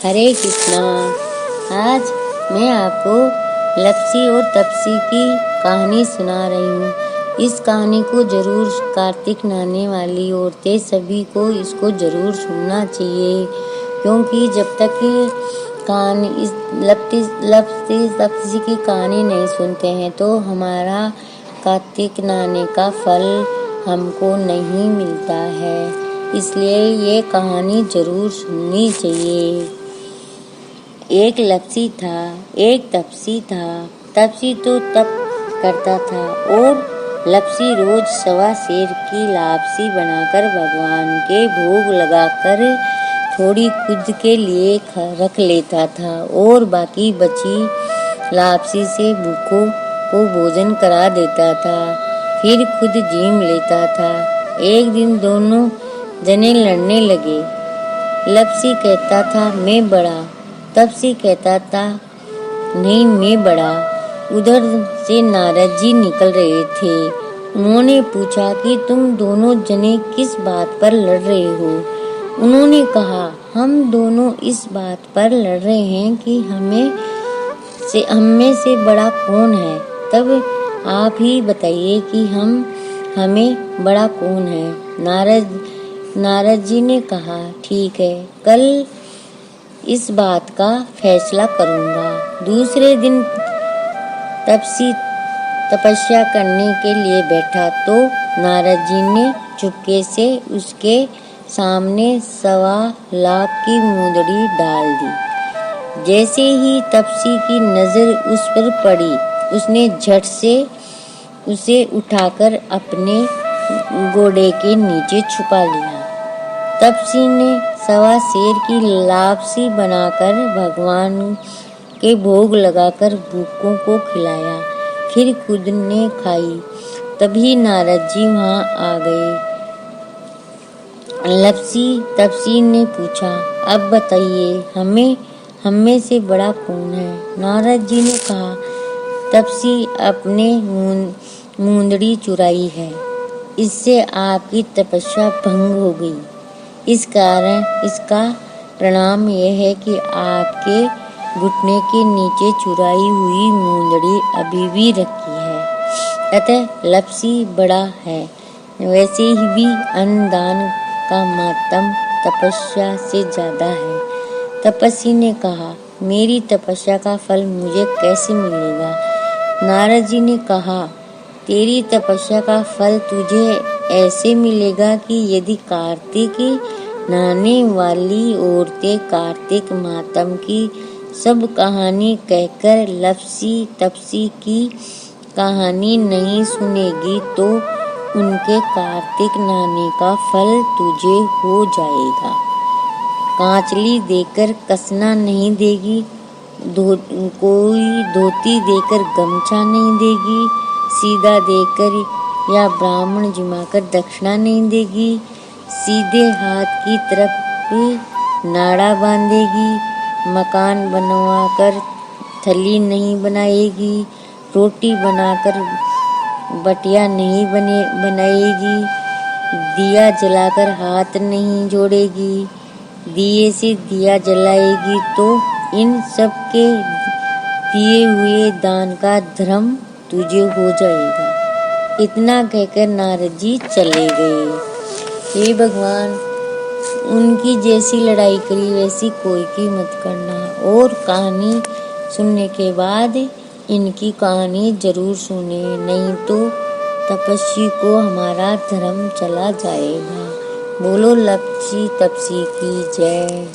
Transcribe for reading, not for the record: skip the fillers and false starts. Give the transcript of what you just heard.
हरे कृष्णा। आज मैं आपको लप्सी और तपसी की कहानी सुना रही हूँ। इस कहानी को जरूर कार्तिक नहाने वाली औरतें सभी को इसको जरूर सुनना चाहिए, क्योंकि जब तक कहानी इस लप्सी तपसी की कहानी नहीं सुनते हैं तो हमारा कार्तिक नहाने का फल हमको नहीं मिलता है। इसलिए ये कहानी जरूर सुननी चाहिए। एक लप्सी था, एक तपसी था। तपसी तो तप करता था और लप्सी रोज सवा सेर की लापसी बनाकर भगवान के भोग लगाकर थोड़ी खुद के लिए रख लेता था और बाकी बची लापसी से भूखों को भोजन करा देता था, फिर खुद जीम लेता था। एक दिन दोनों जने लड़ने लगे। लप्सी कहता था मैं बड़ा, तपसी कहता था नहीं मैं बड़ा। उधर से नारद जी निकल रहे थे। उन्होंने पूछा कि तुम दोनों जने किस बात पर लड़ रहे हो। उन्होंने कहा हम दोनों इस बात पर लड़ रहे हैं कि हमें से बड़ा कौन है। तब आप ही बताइए कि हमें बड़ा कौन है। नारद जी ने कहा ठीक है, कल इस बात का फैसला करूंगा। दूसरे दिन तपसी तपस्या करने के लिए बैठा तो नारद जी ने चुपके से उसके सामने 1.25 लाख की मुंदड़ी डाल दी। जैसे ही तपसी की नजर उस पर पड़ी, उसने झट से उसे उठाकर अपने घोड़े के नीचे छुपा लिया। तपसी ने 1.25 सेर की लापसी बनाकर भगवान के भोग लगाकर भूखों को खिलाया, फिर खुद ने खाई। तभी नारद जी वहां आ गए। तपसी ने पूछा अब बताइए हमें से बड़ा कौन है। नारद जी ने कहा तपसी आपने मुंदड़ी चुराई है, इससे आपकी तपस्या भंग हो गई। इस कारण इसका परिणाम यह है कि आपके घुटने के नीचे चुराई हुई मुंदड़ी अभी भी रखी है। अतः लप्सी बड़ा है। वैसे ही भी अन्नदान का मातम तपस्या से ज्यादा है। तपस्वी ने कहा मेरी तपस्या का फल मुझे कैसे मिलेगा। नारद जी ने कहा तेरी तपस्या का फल तुझे ऐसे मिलेगा कि यदि कार्तिक नहाने वाली औरतें कार्तिक मातम की सब कहानी कहकर लप्सी तपसी की कहानी नहीं सुनेगी तो उनके कार्तिक नहाने का फल तुझे हो जाएगा। कांचली देकर कसना नहीं देगी, कोई धोती देकर गमछा नहीं देगी, सीधा देकर या ब्राह्मण जिमाकर दक्षिणा नहीं देगी, सीधे हाथ की तरफ नाड़ा बांधेगी, मकान बनवाकर थली नहीं बनाएगी, रोटी बनाकर बटिया नहीं बनाएगी, दिया जलाकर हाथ नहीं जोड़ेगी, दिए से दिया जलाएगी तो इन सब के दिए हुए दान का धर्म तुझे हो जाएगा। इतना कहकर नारद जी चले गए। हे भगवान, उनकी जैसी लड़ाई करी वैसी कोई की मत करना। और कहानी सुनने के बाद इनकी कहानी जरूर सुने, नहीं तो तपस्वी को हमारा धर्म चला जाएगा। बोलो लप्सी तपसी की जय।